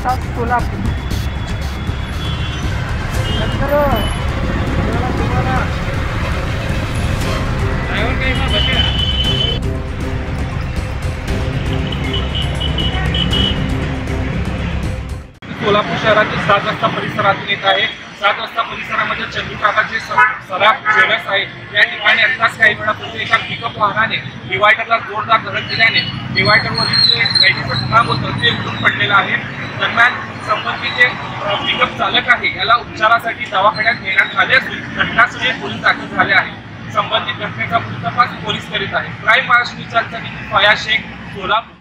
तास सोलापूर। नंतर तुम्हाला ड्रायव्हर काही मग बसेल सोलापूर शहरातील 7 रस्ता परिसरातून येत आहे। 7 रस्ता परिसरामध्ये चंद्रकाकाचे सराफ ज्वेलर्स आहे। या ठिकाणी आत्ताच काही वेळापूर्वी एका पिकअप वाहनाने डिवायडरला जोरदार धडक दिल्याने डिवायडरवरील जे लाईटीचं खांब होतं ते उडून पडलेलं आहे। दरम्यान संबंधित जे पिकअप चालक आहे याला उपचारासाठी दवाखान्यात नेण्यात आले असून घटनास्थळी पोलीस दाखल झाले आहेत। संबंधित घटनेचा पुढील तपास पोलीस करीत आहेत। प्राईम महाराष्ट्र न्यूजसाठी फयाज शेख, सोलापूर।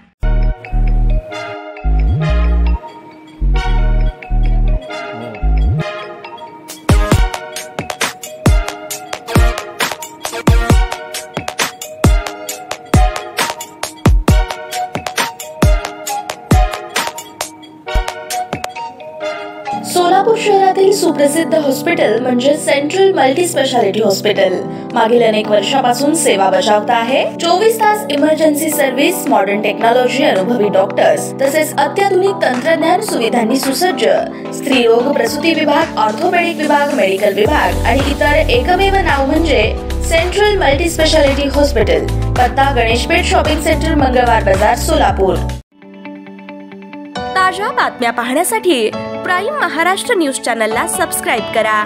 सोलापूर शहरातील सुप्रसिद्ध हॉस्पिटल म्हणजे सेंट्रल मल्टी स्पेशालिटी हॉस्पिटल मागील अनेक वर्षापासून सेवा बजावत आहे। 24 तास इमर्जन्सी सर्व्हिस, मॉडर्न टेक्नॉलॉजी, अनुभवी डॉक्टर्स तसेच अत्याधुनिक तंत्रज्ञान सुविधांनी सुसज्ज स्त्रीरोग प्रसूती विभाग, ऑर्थोपेडिक विभाग, मेडिकल विभाग आणि इतर एकमेव नाव म्हणजे सेंट्रल मल्टी स्पेशालिटी हॉस्पिटल। पत्ता गणेशपेठ शॉपिंग सेंटर, मंगळवार बाजार, सोलापूर। ताज्या बातम्या पाहण्यासाठी प्राईम महाराष्ट्र न्यूज चॅनलला सबस्क्राईब करा।